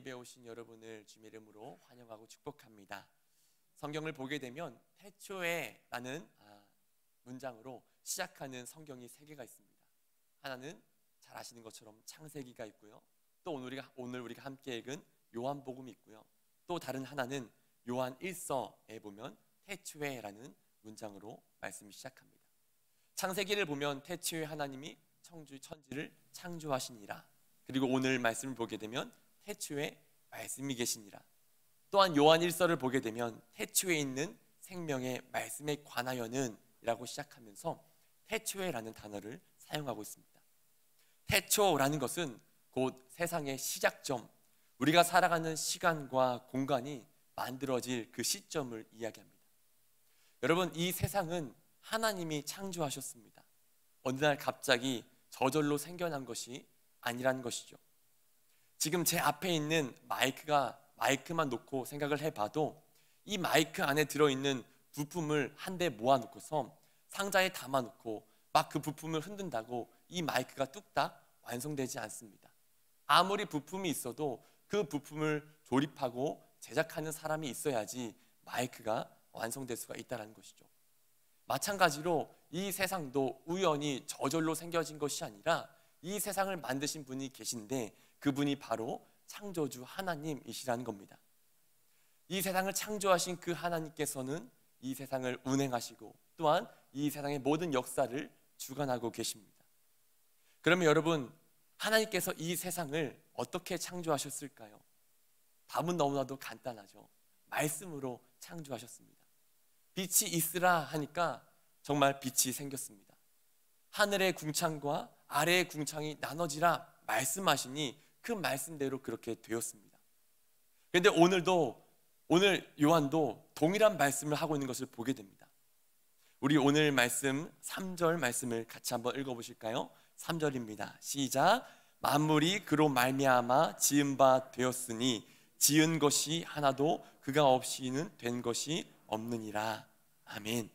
예배에 오신 여러분을 주님의 이름으로 환영하고 축복합니다. 성경을 보게 되면 태초에라는 문장으로 시작하는 성경이 3개가 있습니다. 하나는 잘 아시는 것처럼 창세기가 있고요. 또 오늘 우리가 함께 읽은 요한복음이 있고요. 또 다른 하나는 요한 1서에 보면 태초에라는 문장으로 말씀이 시작합니다. 창세기를 보면 태초에 하나님이 천지를 창조하시니라. 그리고 오늘 말씀을 보게 되면 태초에 말씀이 계시니라. 또한 요한 1서를 보게 되면 태초에 있는 생명의 말씀에 관하여는 이라고 시작하면서 태초에라는 단어를 사용하고 있습니다. 태초라는 것은 곧 세상의 시작점, 우리가 살아가는 시간과 공간이 만들어질 그 시점을 이야기합니다. 여러분, 이 세상은 하나님이 창조하셨습니다. 어느 날 갑자기 저절로 생겨난 것이 아니라는 것이죠. 지금 제 앞에 있는 마이크만 놓고 생각을 해봐도 이 마이크 안에 들어있는 부품을 한데 모아놓고서 상자에 담아놓고 막 그 부품을 흔든다고 이 마이크가 뚝딱 완성되지 않습니다. 아무리 부품이 있어도 그 부품을 조립하고 제작하는 사람이 있어야지 마이크가 완성될 수가 있다는 것이죠. 마찬가지로 이 세상도 우연히 저절로 생겨진 것이 아니라 이 세상을 만드신 분이 계신데 그분이 바로 창조주 하나님이시라는 겁니다. 이 세상을 창조하신 그 하나님께서는 이 세상을 운행하시고 또한 이 세상의 모든 역사를 주관하고 계십니다. 그러면 여러분, 하나님께서 이 세상을 어떻게 창조하셨을까요? 답은 너무나도 간단하죠. 말씀으로 창조하셨습니다. 빛이 있으라 하니까 정말 빛이 생겼습니다. 하늘의 궁창과 아래의 궁창이 나눠지라 말씀하시니 그 말씀대로 그렇게 되었습니다. 그런데 오늘 요한도 동일한 말씀을 하고 있는 것을 보게 됩니다. 우리 오늘 말씀 3절 말씀을 같이 한번 읽어보실까요? 3절입니다. 시작. 만물이 그로 말미암아 지은 바 되었으니 지은 것이 하나도 그가 없이는 된 것이 없느니라. 아멘.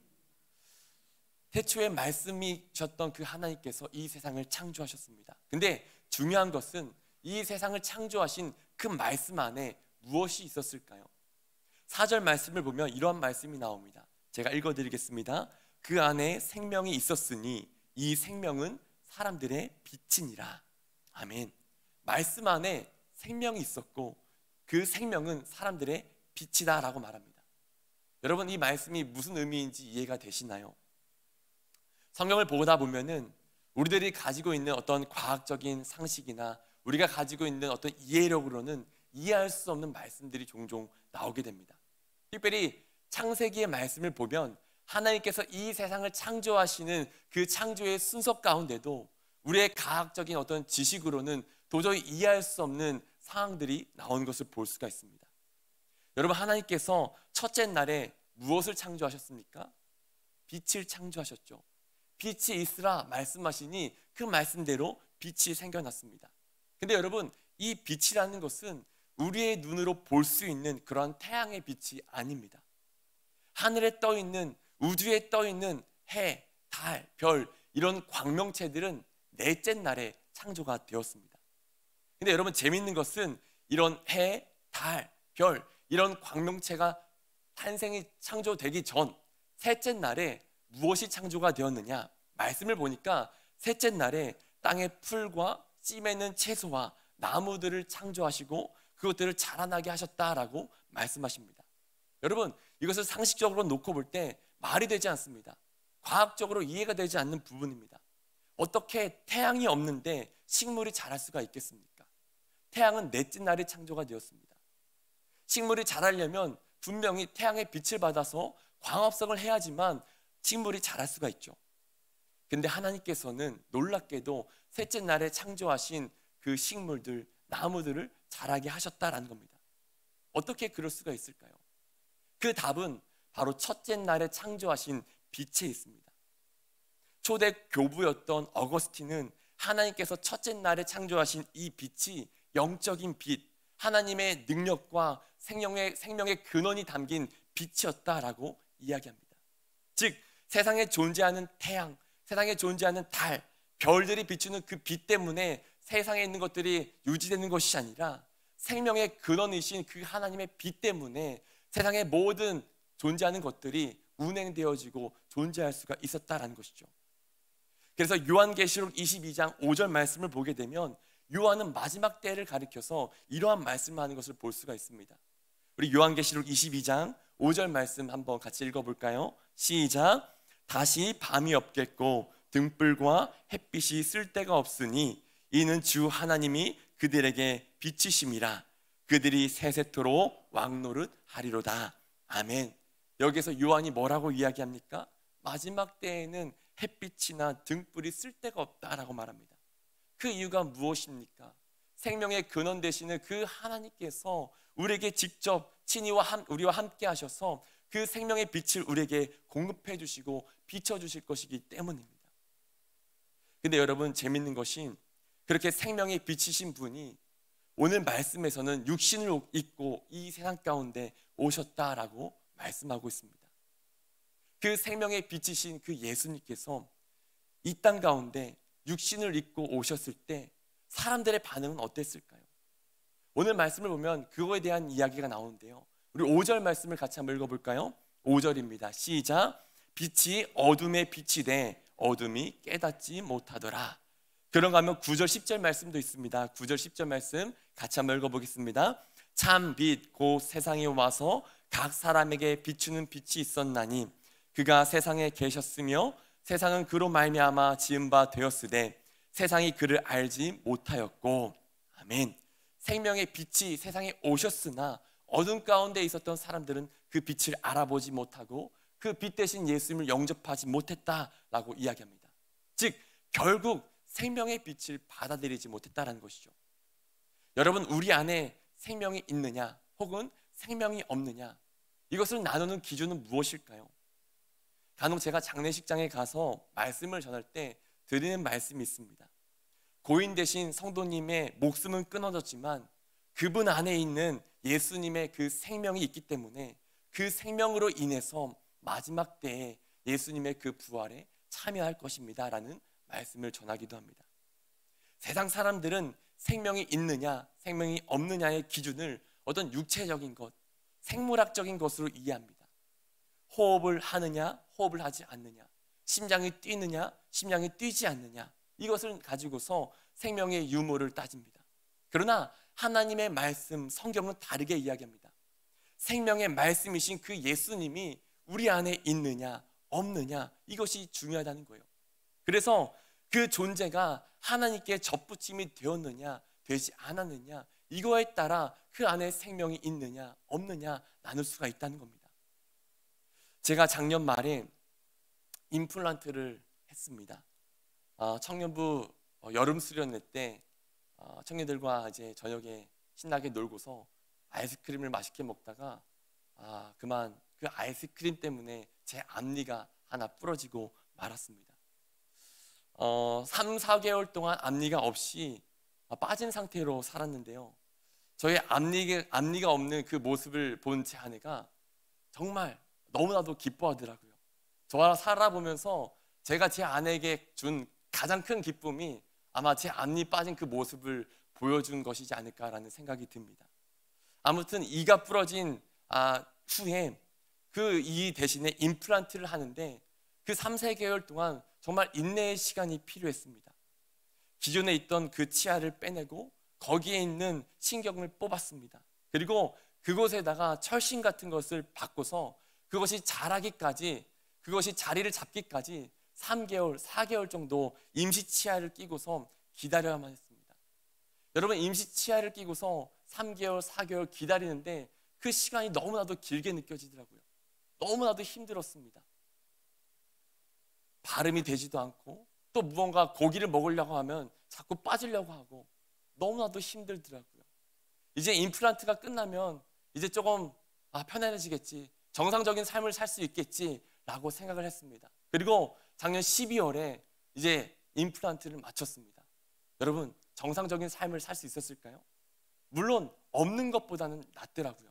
태초에 말씀이셨던 그 하나님께서 이 세상을 창조하셨습니다. 근데 중요한 것은 이 세상을 창조하신 그 말씀 안에 무엇이 있었을까요? 4절 말씀을 보면 이러한 말씀이 나옵니다. 제가 읽어드리겠습니다. 그 안에 생명이 있었으니 이 생명은 사람들의 빛이니라. 아멘. 말씀 안에 생명이 있었고 그 생명은 사람들의 빛이다 라고 말합니다. 여러분, 이 말씀이 무슨 의미인지 이해가 되시나요? 성경을 보다 보면은 우리들이 가지고 있는 어떤 과학적인 상식이나 우리가 가지고 있는 어떤 이해력으로는 이해할 수 없는 말씀들이 종종 나오게 됩니다. 특별히 창세기의 말씀을 보면 하나님께서 이 세상을 창조하시는 그 창조의 순서 가운데도 우리의 과학적인 어떤 지식으로는 도저히 이해할 수 없는 상황들이 나오는 것을 볼 수가 있습니다. 여러분, 하나님께서 첫째 날에 무엇을 창조하셨습니까? 빛을 창조하셨죠. 빛이 있으라 말씀하시니 그 말씀대로 빛이 생겨났습니다. 근데 여러분, 이 빛이라는 것은 우리의 눈으로 볼 수 있는 그런 태양의 빛이 아닙니다. 하늘에 떠 있는, 우주에 떠 있는 해, 달, 별 이런 광명체들은 넷째 날에 창조가 되었습니다. 근데 여러분, 재미있는 것은 이런 해, 달, 별 이런 광명체가 창조되기 전 셋째 날에 무엇이 창조가 되었느냐? 말씀을 보니까 셋째 날에 땅의 풀과 씨 맺는 채소와 나무들을 창조하시고 그것들을 자라나게 하셨다라고 말씀하십니다. 여러분, 이것을 상식적으로 놓고 볼 때 말이 되지 않습니다. 과학적으로 이해가 되지 않는 부분입니다. 어떻게 태양이 없는데 식물이 자랄 수가 있겠습니까? 태양은 넷째 날에 창조가 되었습니다. 식물이 자라려면 분명히 태양의 빛을 받아서 광합성을 해야지만 식물이 자랄 수가 있죠. 근데 하나님께서는 놀랍게도 셋째 날에 창조하신 그 식물들, 나무들을 자라게 하셨다라는 겁니다. 어떻게 그럴 수가 있을까요? 그 답은 바로 첫째 날에 창조하신 빛에 있습니다. 초대 교부였던 어거스틴은 하나님께서 첫째 날에 창조하신 이 빛이 영적인 빛, 하나님의 능력과 생명의 근원이 담긴 빛이었다라고 이야기합니다. 즉, 세상에 존재하는 태양, 세상에 존재하는 달, 별들이 비추는 그 빛 때문에 세상에 있는 것들이 유지되는 것이 아니라 생명의 근원이신 그 하나님의 빛 때문에 세상의 모든 존재하는 것들이 운행되어지고 존재할 수가 있었다라는 것이죠. 그래서 요한계시록 22장 5절 말씀을 보게 되면 요한은 마지막 때를 가리켜서 이러한 말씀을 하는 것을 볼 수가 있습니다. 우리 요한계시록 22장 5절 말씀 한번 같이 읽어볼까요? 시작. 다시 밤이 없겠고 등불과 햇빛이 쓸 데가 없으니 이는 주 하나님이 그들에게 빛이심이라. 그들이 세세토록 왕노릇 하리로다. 아멘. 여기서 요한이 뭐라고 이야기합니까? 마지막 때에는 햇빛이나 등불이 쓸 데가 없다라고 말합니다. 그 이유가 무엇입니까? 생명의 근원 되시는 그 하나님께서 우리에게 직접 친히 우리와 함께 하셔서 그 생명의 빛을 우리에게 공급해 주시고 비춰 주실 것이기 때문입니다. 근데 여러분, 재밌는 것이 그렇게 생명의 빛이신 분이 오늘 말씀에서는 육신을 입고 이 세상 가운데 오셨다라고 말씀하고 있습니다. 그 생명의 빛이신 그 예수님께서 이 땅 가운데 육신을 입고 오셨을 때 사람들의 반응은 어땠을까요? 오늘 말씀을 보면 그거에 대한 이야기가 나오는데요. 우리 5절 말씀을 같이 한번 읽어볼까요? 5절입니다. 시작. 빛이 어둠에 빛이 돼 어둠이 깨닫지 못하더라. 그런가 하면 9절 10절 말씀도 있습니다. 9절 10절 말씀 같이 한번 읽어보겠습니다. 참 빛 곧 세상에 와서 각 사람에게 비추는 빛이 있었나니 그가 세상에 계셨으며 세상은 그로 말미암아 지은 바 되었으되 세상이 그를 알지 못하였고. 아멘. 생명의 빛이 세상에 오셨으나 어둠 가운데 있었던 사람들은 그 빛을 알아보지 못하고 그 빛 대신 예수님을 영접하지 못했다라고 이야기합니다. 즉 결국 생명의 빛을 받아들이지 못했다라는 것이죠. 여러분, 우리 안에 생명이 있느냐 혹은 생명이 없느냐, 이것을 나누는 기준은 무엇일까요? 간혹 제가 장례식장에 가서 말씀을 전할 때 드리는 말씀이 있습니다. 고인 되신 성도님의 목숨은 끊어졌지만 그분 안에 있는 예수님의 그 생명이 있기 때문에 그 생명으로 인해서 마지막 때에 예수님의 그 부활에 참여할 것입니다 라는 말씀을 전하기도 합니다. 세상 사람들은 생명이 있느냐 생명이 없느냐의 기준을 어떤 육체적인 것, 생물학적인 것으로 이해합니다. 호흡을 하느냐 호흡을 하지 않느냐, 심장이 뛰느냐 심장이 뛰지 않느냐, 이것을 가지고서 생명의 유무를 따집니다. 그러나 하나님의 말씀, 성경은 다르게 이야기합니다. 생명의 말씀이신 그 예수님이 우리 안에 있느냐 없느냐, 이것이 중요하다는 거예요. 그래서 그 존재가 하나님께 접붙임이 되었느냐 되지 않았느냐, 이거에 따라 그 안에 생명이 있느냐 없느냐 나눌 수가 있다는 겁니다. 제가 작년 말에 임플란트를 했습니다. 청년부 여름 수련회 때 청년들과 이제 저녁에 신나게 놀고서 아이스크림을 맛있게 먹다가 그만 그 아이스크림 때문에 제 앞니가 하나 부러지고 말았습니다. 3, 4개월 동안 앞니가 없이 빠진 상태로 살았는데요. 저희 앞니가 없는 그 모습을 본 제 아내가 정말 너무나도 기뻐하더라고요. 저와 살아보면서 제가 제 아내에게 준 가장 큰 기쁨이 아마 제 앞니 빠진 그 모습을 보여준 것이지 않을까라는 생각이 듭니다. 아무튼 이가 부러진 후에 그 이 대신에 임플란트를 하는데 그 3, 4개월 동안 정말 인내의 시간이 필요했습니다. 기존에 있던 그 치아를 빼내고 거기에 있는 신경을 뽑았습니다. 그리고 그곳에다가 철심 같은 것을 바꿔서 그것이 자라기까지, 그것이 자리를 잡기까지 3개월, 4개월 정도 임시 치아를 끼고서 기다려야만 했습니다. 여러분, 임시 치아를 끼고서 3개월, 4개월 기다리는데 그 시간이 너무나도 길게 느껴지더라고요. 너무나도 힘들었습니다. 발음이 되지도 않고 또 무언가 고기를 먹으려고 하면 자꾸 빠지려고 하고 너무나도 힘들더라고요. 이제 임플란트가 끝나면 이제 조금 편안해지겠지, 정상적인 삶을 살 수 있겠지라고 생각을 했습니다. 그리고 작년 12월에 이제 임플란트를 마쳤습니다. 여러분, 정상적인 삶을 살 수 있었을까요? 물론 없는 것보다는 낫더라고요.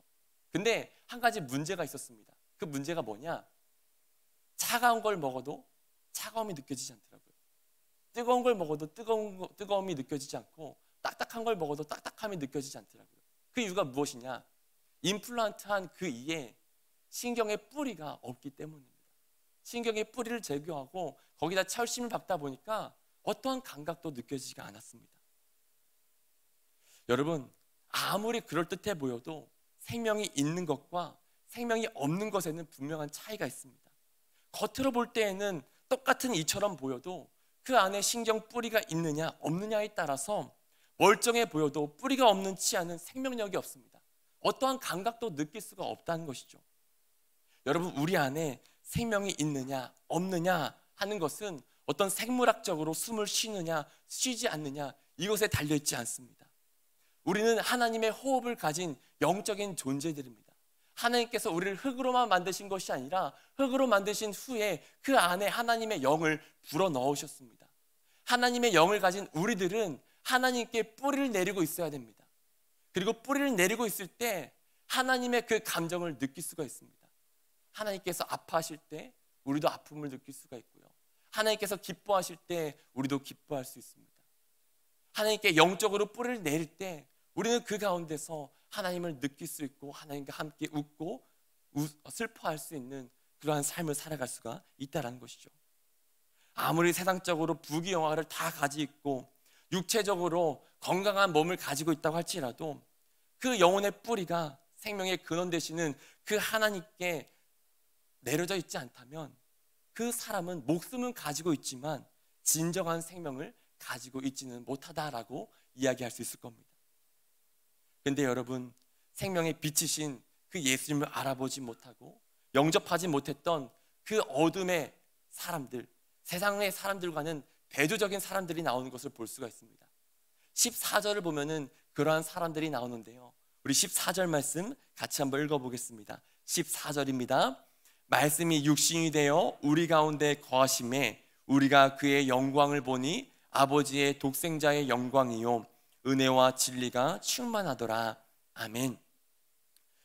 근데 한 가지 문제가 있었습니다. 그 문제가 뭐냐? 차가운 걸 먹어도 차가움이 느껴지지 않더라고요. 뜨거운 걸 먹어도 뜨거움이 느껴지지 않고 딱딱한 걸 먹어도 딱딱함이 느껴지지 않더라고요. 그 이유가 무엇이냐? 임플란트한 그 이에 신경의 뿌리가 없기 때문입니다. 신경의 뿌리를 제거하고 거기다 철심을 박다 보니까 어떠한 감각도 느껴지지가 않았습니다. 여러분, 아무리 그럴듯해 보여도 생명이 있는 것과 생명이 없는 것에는 분명한 차이가 있습니다. 겉으로 볼 때에는 똑같은 이처럼 보여도 그 안에 신경 뿌리가 있느냐 없느냐에 따라서 멀쩡해 보여도 뿌리가 없는 치아는 생명력이 없습니다. 어떠한 감각도 느낄 수가 없다는 것이죠. 여러분, 우리 안에 생명이 있느냐 없느냐 하는 것은 어떤 생물학적으로 숨을 쉬느냐 쉬지 않느냐 이것에 달려있지 않습니다. 우리는 하나님의 호흡을 가진 영적인 존재들입니다. 하나님께서 우리를 흙으로만 만드신 것이 아니라 흙으로 만드신 후에 그 안에 하나님의 영을 불어넣으셨습니다. 하나님의 영을 가진 우리들은 하나님께 뿌리를 내리고 있어야 됩니다. 그리고 뿌리를 내리고 있을 때 하나님의 그 감정을 느낄 수가 있습니다. 하나님께서 아파하실 때 우리도 아픔을 느낄 수가 있고요. 하나님께서 기뻐하실 때 우리도 기뻐할 수 있습니다. 하나님께 영적으로 뿌리를 내릴 때 우리는 그 가운데서 하나님을 느낄 수 있고 하나님과 함께 웃고 슬퍼할 수 있는 그러한 삶을 살아갈 수가 있다는 것이죠. 아무리 세상적으로 부귀영화를 다 가지고 있고 육체적으로 건강한 몸을 가지고 있다고 할지라도 그 영혼의 뿌리가 생명의 근원 되시는 그 하나님께 내려져 있지 않다면 그 사람은 목숨은 가지고 있지만 진정한 생명을 가지고 있지는 못하다라고 이야기할 수 있을 겁니다. 그런데 여러분, 생명의 빛이신 그 예수님을 알아보지 못하고 영접하지 못했던 그 어둠의 사람들, 세상의 사람들과는 대조적인 사람들이 나오는 것을 볼 수가 있습니다. 14절을 보면은 그러한 사람들이 나오는데요, 우리 14절 말씀 같이 한번 읽어보겠습니다. 14절입니다. 말씀이 육신이 되어 우리 가운데 거하심에 우리가 그의 영광을 보니 아버지의 독생자의 영광이요 은혜와 진리가 충만하더라. 아멘.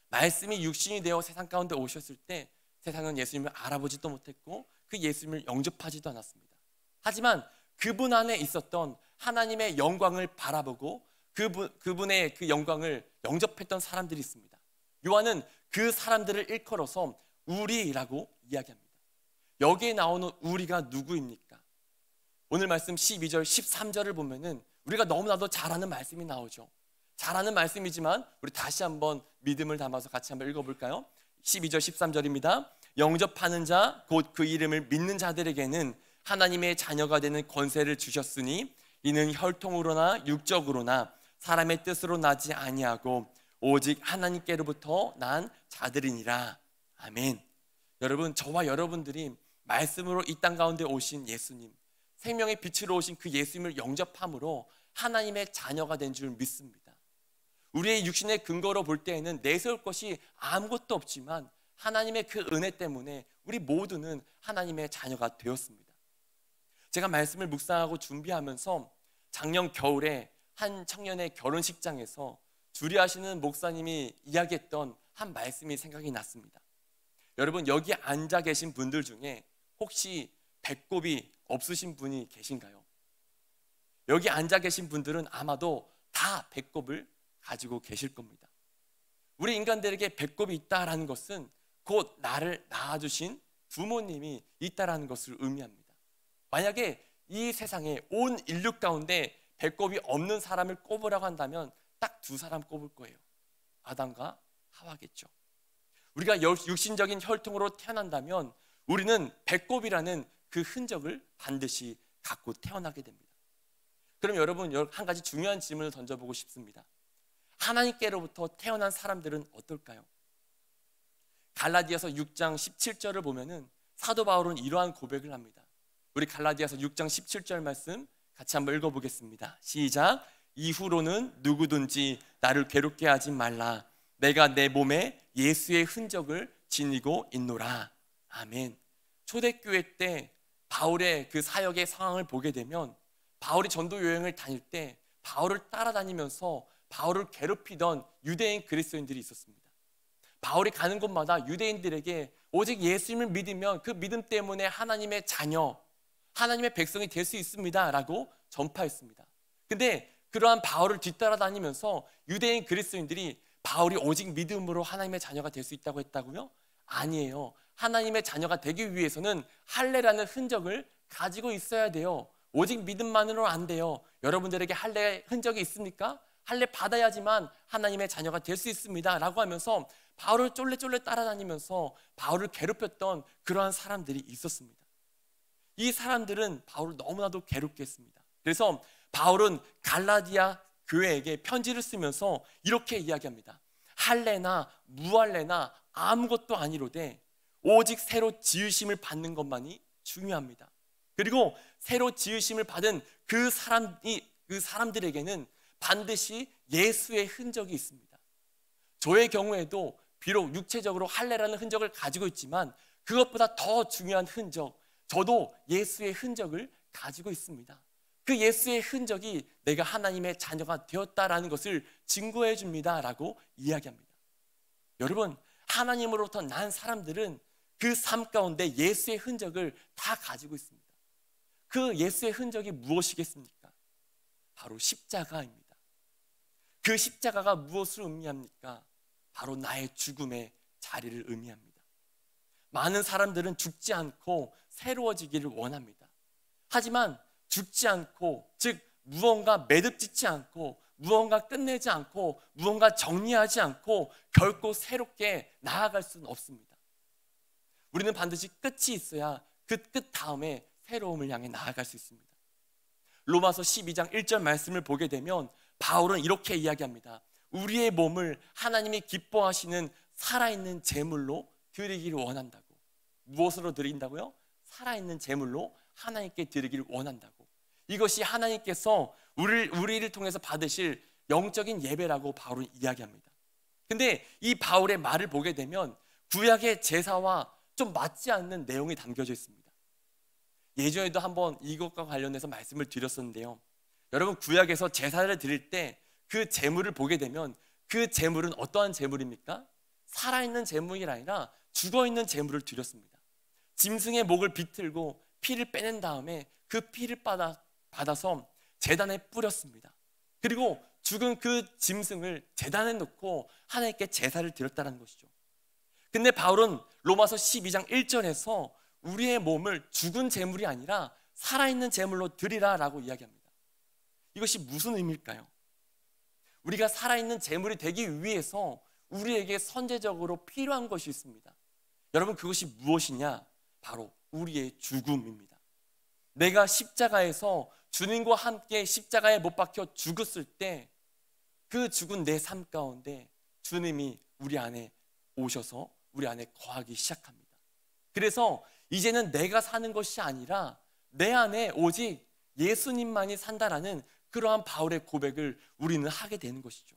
말씀이 육신이 되어 세상 가운데 오셨을 때 세상은 예수님을 알아보지도 못했고 그 예수님을 영접하지도 않았습니다. 하지만 그분 안에 있었던 하나님의 영광을 바라보고 그분의 그 영광을 영접했던 사람들이 있습니다. 요한은 그 사람들을 일컬어서 우리라고 이야기합니다. 여기에 나오는 우리가 누구입니까? 오늘 말씀 12절 13절을 보면은 우리가 너무나도 잘 아는 말씀이 나오죠. 잘 아는 말씀이지만 우리 다시 한번 믿음을 담아서 같이 한번 읽어볼까요? 12절 13절입니다. 영접하는 자 곧 그 이름을 믿는 자들에게는 하나님의 자녀가 되는 권세를 주셨으니 이는 혈통으로나 육적으로나 사람의 뜻으로 나지 아니하고 오직 하나님께로부터 난 자들이니라. 아멘. 여러분, 저와 여러분들이 말씀으로 이 땅 가운데 오신 예수님, 생명의 빛으로 오신 그 예수님을 영접함으로 하나님의 자녀가 된 줄 믿습니다. 우리의 육신의 근거로 볼 때에는 내세울 것이 아무것도 없지만 하나님의 그 은혜 때문에 우리 모두는 하나님의 자녀가 되었습니다. 제가 말씀을 묵상하고 준비하면서 작년 겨울에 한 청년의 결혼식장에서 주례하시는 목사님이 이야기했던 한 말씀이 생각이 났습니다. 여러분, 여기 앉아 계신 분들 중에 혹시 배꼽이 없으신 분이 계신가요? 여기 앉아 계신 분들은 아마도 다 배꼽을 가지고 계실 겁니다. 우리 인간들에게 배꼽이 있다라는 것은 곧 나를 낳아주신 부모님이 있다라는 것을 의미합니다. 만약에 이 세상에 온 인류 가운데 배꼽이 없는 사람을 꼽으라고 한다면 딱 두 사람 꼽을 거예요. 아담과 하와겠죠. 우리가 육신적인 혈통으로 태어난다면 우리는 배꼽이라는 그 흔적을 반드시 갖고 태어나게 됩니다. 그럼 여러분, 한 가지 중요한 질문을 던져보고 싶습니다. 하나님께로부터 태어난 사람들은 어떨까요? 갈라디아서 6장 17절을 보면은 사도 바울은 이러한 고백을 합니다. 우리 갈라디아서 6장 17절 말씀 같이 한번 읽어보겠습니다. 시작. 이후로는 누구든지 나를 괴롭게 하지 말라. 내가 내 몸에 예수의 흔적을 지니고 있노라. 아멘. 초대교회 때 바울의 그 사역의 상황을 보게 되면 바울이 전도 여행을 다닐 때 바울을 따라다니면서 바울을 괴롭히던 유대인 그리스도인들이 있었습니다. 바울이 가는 곳마다 유대인들에게 오직 예수님을 믿으면 그 믿음 때문에 하나님의 자녀, 하나님의 백성이 될 수 있습니다 라고 전파했습니다. 근데 그러한 바울을 뒤따라다니면서 유대인 그리스도인들이 바울이 오직 믿음으로 하나님의 자녀가 될 수 있다고 했다고요? 아니에요. 하나님의 자녀가 되기 위해서는 할례라는 흔적을 가지고 있어야 돼요. 오직 믿음만으로는 안 돼요. 여러분들에게 할례 흔적이 있습니까? 할례 받아야지만 하나님의 자녀가 될 수 있습니다 라고 하면서 바울을 쫄래쫄래 따라다니면서 바울을 괴롭혔던 그러한 사람들이 있었습니다. 이 사람들은 바울을 너무나도 괴롭게 했습니다. 그래서 바울은 갈라디아 교회에게 편지를 쓰면서 이렇게 이야기합니다. 할례나 무할례나 아무것도 아니로되 오직 새로 지으심을 받는 것만이 중요합니다. 그리고 새로 지으심을 받은 그 사람들에게는 반드시 예수의 흔적이 있습니다. 저의 경우에도 비록 육체적으로 할례라는 흔적을 가지고 있지만 그것보다 더 중요한 흔적, 저도 예수의 흔적을 가지고 있습니다. 그 예수의 흔적이 내가 하나님의 자녀가 되었다라는 것을 증거해 줍니다 라고 이야기합니다. 여러분, 하나님으로부터 난 사람들은 그 삶 가운데 예수의 흔적을 다 가지고 있습니다. 그 예수의 흔적이 무엇이겠습니까? 바로 십자가입니다. 그 십자가가 무엇을 의미합니까? 바로 나의 죽음의 자리를 의미합니다. 많은 사람들은 죽지 않고 새로워지기를 원합니다. 하지만 죽지 않고, 즉 무언가 매듭짓지 않고, 무언가 끝내지 않고, 무언가 정리하지 않고 결코 새롭게 나아갈 수는 없습니다. 우리는 반드시 끝이 있어야 그 끝 다음에 새로움을 향해 나아갈 수 있습니다. 로마서 12장 1절 말씀을 보게 되면 바울은 이렇게 이야기합니다. 우리의 몸을 하나님이 기뻐하시는 살아있는 제물로 드리기를 원한다고. 무엇으로 드린다고요? 살아있는 제물로 하나님께 드리기를 원한다고. 이것이 하나님께서 우리를 통해서 받으실 영적인 예배라고 바울은 이야기합니다. 근데 이 바울의 말을 보게 되면 구약의 제사와 좀 맞지 않는 내용이 담겨져 있습니다. 예전에도 한번 이것과 관련해서 말씀을 드렸었는데요. 여러분, 구약에서 제사를 드릴 때 그 제물을 보게 되면 그 제물은 어떠한 제물입니까? 살아있는 제물이 아니라 죽어있는 제물을 드렸습니다. 짐승의 목을 비틀고 피를 빼낸 다음에 그 피를 받아서 제단에 뿌렸습니다. 그리고 죽은 그 짐승을 제단에 놓고 하나님께 제사를 드렸다는 것이죠. 근데 바울은 로마서 12장 1절에서 우리의 몸을 죽은 제물이 아니라 살아있는 제물로 드리라 라고 이야기합니다. 이것이 무슨 의미일까요? 우리가 살아있는 제물이 되기 위해서 우리에게 선제적으로 필요한 것이 있습니다. 여러분, 그것이 무엇이냐? 바로 우리의 죽음입니다. 내가 십자가에서 주님과 함께 십자가에 못 박혀 죽었을 때 그 죽은 내 삶 가운데 주님이 우리 안에 오셔서 우리 안에 거하기 시작합니다. 그래서 이제는 내가 사는 것이 아니라 내 안에 오직 예수님만이 산다라는 그러한 바울의 고백을 우리는 하게 되는 것이죠.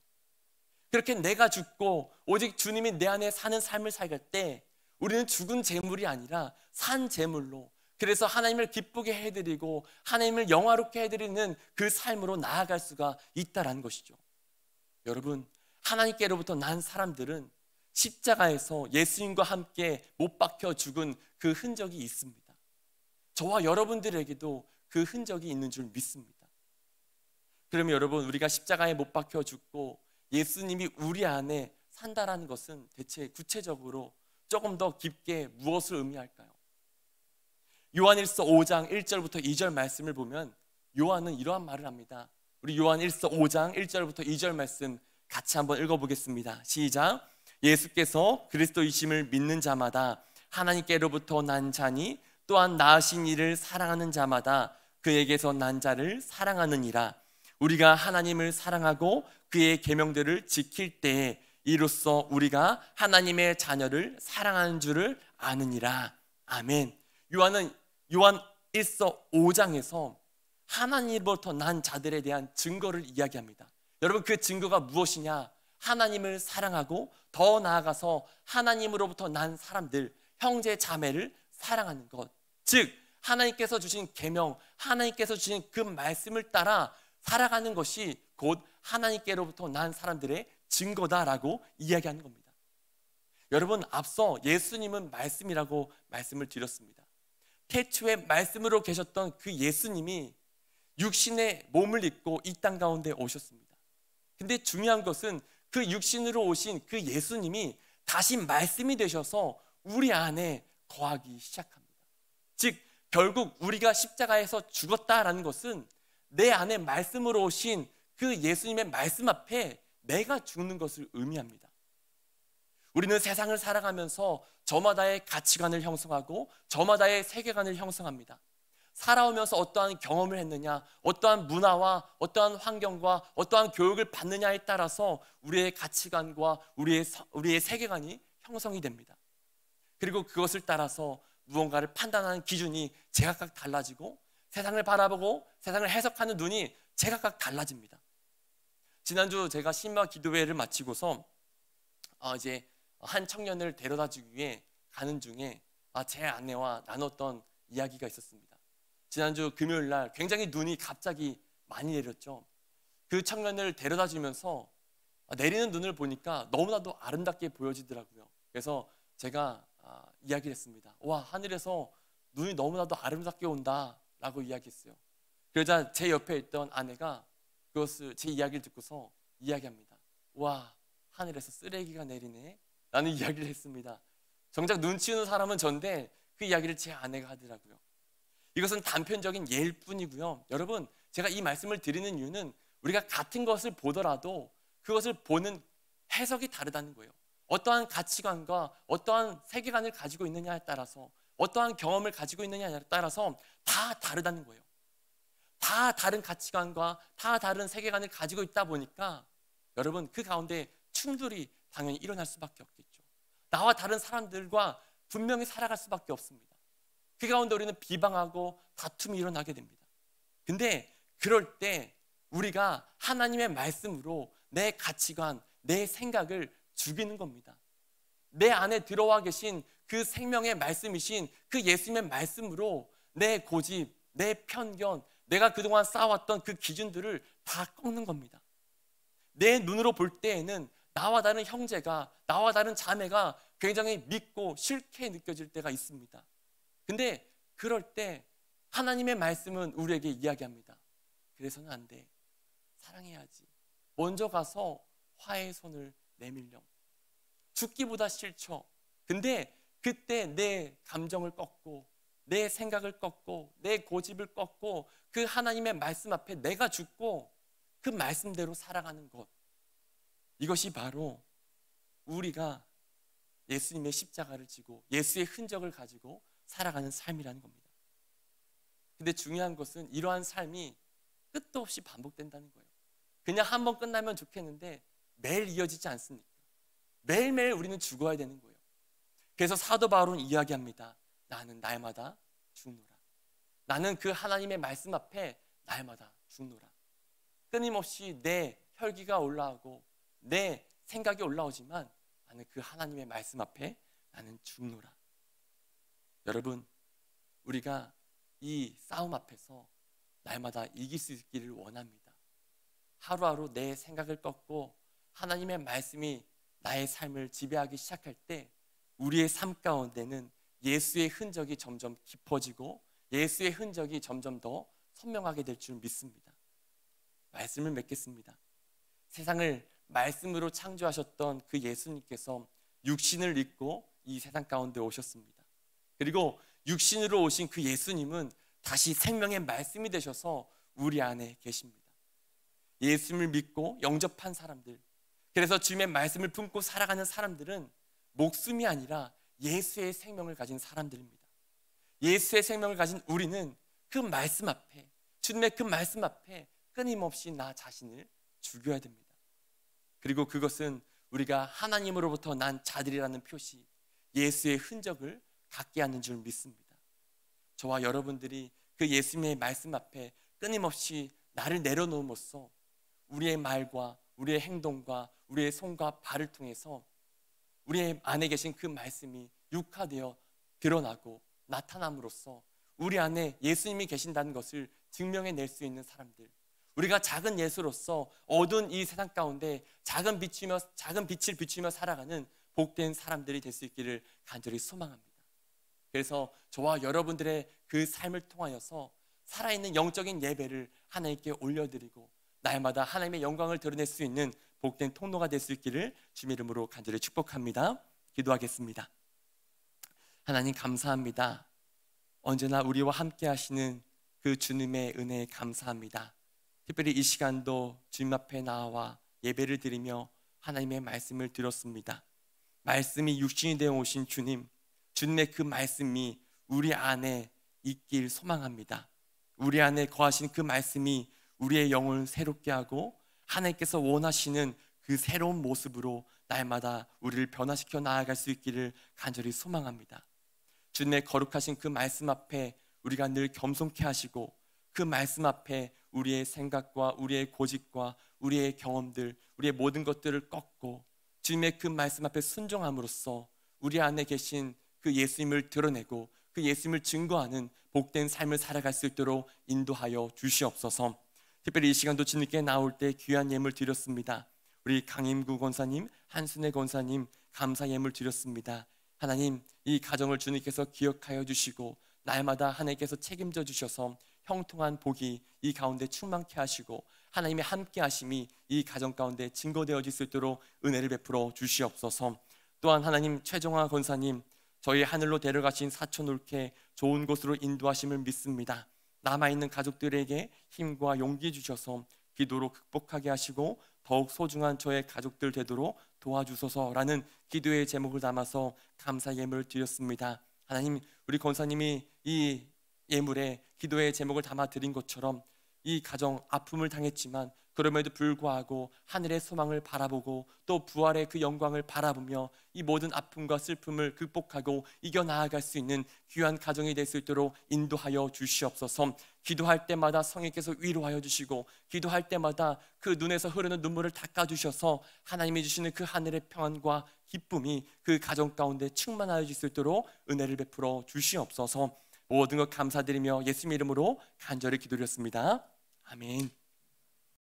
그렇게 내가 죽고 오직 주님이 내 안에 사는 삶을 살 때 우리는 죽은 제물이 아니라 산 제물로, 그래서 하나님을 기쁘게 해드리고 하나님을 영화롭게 해드리는 그 삶으로 나아갈 수가 있다는 것이죠. 여러분, 하나님께로부터 난 사람들은 십자가에서 예수님과 함께 못 박혀 죽은 그 흔적이 있습니다. 저와 여러분들에게도 그 흔적이 있는 줄 믿습니다. 그러면 여러분, 우리가 십자가에 못 박혀 죽고 예수님이 우리 안에 산다라는 것은 대체 구체적으로 조금 더 깊게 무엇을 의미할까요? 요한일서 5장 1절부터 2절 말씀을 보면 요한은 이러한 말을 합니다. 우리 요한일서 5장 1절부터 2절 말씀 같이 한번 읽어보겠습니다. 시작. 예수께서 그리스도이심을 믿는 자마다 하나님께로부터 난 자니 또한 낳으신 이를 사랑하는 자마다 그에게서 난 자를 사랑하느니라. 우리가 하나님을 사랑하고 그의 계명들을 지킬 때에 이로써 우리가 하나님의 자녀를 사랑하는 줄을 아느니라. 아멘. 요한은 요한 1서 5장에서 하나님으로부터 난 자들에 대한 증거를 이야기합니다. 여러분, 그 증거가 무엇이냐? 하나님을 사랑하고 더 나아가서 하나님으로부터 난 사람들, 형제 자매를 사랑하는 것, 즉 하나님께서 주신 계명, 하나님께서 주신 그 말씀을 따라 살아가는 것이 곧 하나님께로부터 난 사람들의 증거다라고 이야기하는 겁니다. 여러분, 앞서 예수님은 말씀이라고 말씀을 드렸습니다. 태초에 말씀으로 계셨던 그 예수님이 육신의 몸을 입고 이 땅 가운데 오셨습니다. 근데 중요한 것은 그 육신으로 오신 그 예수님이 다시 말씀이 되셔서 우리 안에 거하기 시작합니다. 즉 결국 우리가 십자가에서 죽었다라는 것은 내 안에 말씀으로 오신 그 예수님의 말씀 앞에 내가 죽는 것을 의미합니다. 우리는 세상을 살아가면서 저마다의 가치관을 형성하고 저마다의 세계관을 형성합니다. 살아오면서 어떠한 경험을 했느냐, 어떠한 문화와 어떠한 환경과 어떠한 교육을 받느냐에 따라서 우리의 가치관과 우리의 세계관이 형성이 됩니다. 그리고 그것을 따라서 무언가를 판단하는 기준이 제각각 달라지고 세상을 바라보고 세상을 해석하는 눈이 제각각 달라집니다. 지난주 제가 신마 기도회를 마치고서 이제 한 청년을 데려다 주기 위해 가는 중에 제 아내와 나눴던 이야기가 있었습니다. 지난주 금요일 날 굉장히 눈이 갑자기 많이 내렸죠. 그 청년을 데려다 주면서 내리는 눈을 보니까 너무나도 아름답게 보여지더라고요. 그래서 제가 이야기를 했습니다. 와, 하늘에서 눈이 너무나도 아름답게 온다 라고 이야기했어요. 그러자 제 옆에 있던 아내가 제 이야기를 듣고서 이야기합니다. 와, 하늘에서 쓰레기가 내리네 라는 이야기를 했습니다. 정작 눈치 있는 사람은 전데 그 이야기를 제 아내가 하더라고요. 이것은 단편적인 예일 뿐이고요. 여러분, 제가 이 말씀을 드리는 이유는 우리가 같은 것을 보더라도 그것을 보는 해석이 다르다는 거예요. 어떠한 가치관과 어떠한 세계관을 가지고 있느냐에 따라서, 어떠한 경험을 가지고 있느냐에 따라서 다 다르다는 거예요. 다 다른 가치관과 다 다른 세계관을 가지고 있다 보니까 여러분, 그 가운데 충돌이 당연히 일어날 수밖에 없겠죠. 나와 다른 사람들과 분명히 살아갈 수밖에 없습니다. 그 가운데 우리는 비방하고 다툼이 일어나게 됩니다. 근데 그럴 때 우리가 하나님의 말씀으로 내 가치관, 내 생각을 죽이는 겁니다. 내 안에 들어와 계신 그 생명의 말씀이신 그 예수님의 말씀으로 내 고집, 내 편견, 내가 그동안 쌓아왔던 그 기준들을 다 꺾는 겁니다. 내 눈으로 볼 때에는 나와 다른 형제가, 나와 다른 자매가 굉장히 믿고 싫게 느껴질 때가 있습니다. 근데 그럴 때 하나님의 말씀은 우리에게 이야기합니다. 그래서는 안 돼. 사랑해야지. 먼저 가서 화해의 손을 내밀렴. 죽기보다 싫죠. 근데 그때 내 감정을 꺾고 내 생각을 꺾고 내 고집을 꺾고 그 하나님의 말씀 앞에 내가 죽고 그 말씀대로 살아가는 것, 이것이 바로 우리가 예수님의 십자가를 지고 예수의 흔적을 가지고 살아가는 삶이라는 겁니다. 근데 중요한 것은 이러한 삶이 끝도 없이 반복된다는 거예요. 그냥 한 번 끝나면 좋겠는데 매일 이어지지 않습니까? 매일매일 우리는 죽어야 되는 거예요. 그래서 사도 바울은 이야기합니다. 나는 날마다 죽노라. 나는 그 하나님의 말씀 앞에 날마다 죽노라. 끊임없이 내 혈기가 올라오고 내 생각이 올라오지만 나는 그 하나님의 말씀 앞에 나는 죽노라. 여러분, 우리가 이 싸움 앞에서 날마다 이길 수 있기를 원합니다. 하루하루 내 생각을 꺾고 하나님의 말씀이 나의 삶을 지배하기 시작할 때 우리의 삶 가운데는 예수의 흔적이 점점 깊어지고 예수의 흔적이 점점 더 선명하게 될 줄 믿습니다. 말씀을 맺겠습니다. 세상을 말씀으로 창조하셨던 그 예수님께서 육신을 입고 이 세상 가운데 오셨습니다. 그리고 육신으로 오신 그 예수님은 다시 생명의 말씀이 되셔서 우리 안에 계십니다. 예수님을 믿고 영접한 사람들, 그래서 주님의 말씀을 품고 살아가는 사람들은 목숨이 아니라 예수의 생명을 가진 사람들입니다. 예수의 생명을 가진 우리는 그 말씀 앞에, 주님의 그 말씀 앞에 끊임없이 나 자신을 죽여야 됩니다. 그리고 그것은 우리가 하나님으로부터 난 자들이라는 표시, 예수의 흔적을 갖게 하는 줄 믿습니다. 저와 여러분들이 그 예수님의 말씀 앞에 끊임없이 나를 내려놓음으로써 우리의 말과 우리의 행동과 우리의 손과 발을 통해서 우리 안에 계신 그 말씀이 육화되어 드러나고 나타남으로써 우리 안에 예수님이 계신다는 것을 증명해낼 수 있는 사람들, 우리가 작은 예수로서 어두운 이 세상 가운데 작은 빛을 비추며 살아가는 복된 사람들이 될 수 있기를 간절히 소망합니다. 그래서 저와 여러분들의 그 삶을 통하여서 살아있는 영적인 예배를 하나님께 올려드리고 날마다 하나님의 영광을 드러낼 수 있는 복된 통로가 될 수 있기를 주님의 이름으로 간절히 축복합니다. 기도하겠습니다. 하나님 감사합니다. 언제나 우리와 함께 하시는 그 주님의 은혜에 감사합니다. 특별히 이 시간도 주님 앞에 나와 예배를 드리며 하나님의 말씀을 들었습니다. 말씀이 육신이 되어 오신 주님, 주님의 그 말씀이 우리 안에 있길 소망합니다. 우리 안에 거하신 그 말씀이 우리의 영을 새롭게 하고 하나님께서 원하시는 그 새로운 모습으로 날마다 우리를 변화시켜 나아갈 수 있기를 간절히 소망합니다. 주님의 거룩하신 그 말씀 앞에 우리가 늘 겸손케 하시고 그 말씀 앞에 우리의 생각과 우리의 고집과 우리의 경험들, 우리의 모든 것들을 꺾고 주님의 그 말씀 앞에 순종함으로써 우리 안에 계신 그 예수님을 드러내고 그 예수님을 증거하는 복된 삶을 살아갈 수 있도록 인도하여 주시옵소서. 특별히 이 시간도 주님께 나올 때 귀한 예물 드렸습니다. 우리 강임구 권사님, 한순애 권사님 감사 예물 드렸습니다. 하나님, 이 가정을 주님께서 기억하여 주시고 날마다 하나님께서 책임져 주셔서 형통한 복이 이 가운데 충만케 하시고 하나님의 함께 하심이 이 가정 가운데 증거되어질 수 있도록 은혜를 베풀어 주시옵소서. 또한 하나님, 최종화 권사님 저희 하늘로 데려가신 사촌 올케 좋은 곳으로 인도하심을 믿습니다. 남아있는 가족들에게 힘과 용기 주셔서 기도로 극복하게 하시고 더욱 소중한 저의 가족들 되도록 도와주소서라는 기도의 제목을 담아서 감사 예물을 드렸습니다. 하나님, 우리 권사님이 이 예물에 기도의 제목을 담아 드린 것처럼 이 가정 아픔을 당했지만 그럼에도 불구하고 하늘의 소망을 바라보고 또 부활의 그 영광을 바라보며 이 모든 아픔과 슬픔을 극복하고 이겨나아갈 수 있는 귀한 가정이 될 수 있도록 인도하여 주시옵소서. 기도할 때마다 성령께서 위로하여 주시고 기도할 때마다 그 눈에서 흐르는 눈물을 닦아주셔서 하나님이 주시는 그 하늘의 평안과 기쁨이 그 가정 가운데 충만하여 줄 수 있도록 은혜를 베풀어 주시옵소서. 모든 것 감사드리며 예수님 이름으로 간절히 기도드렸습니다. 아멘.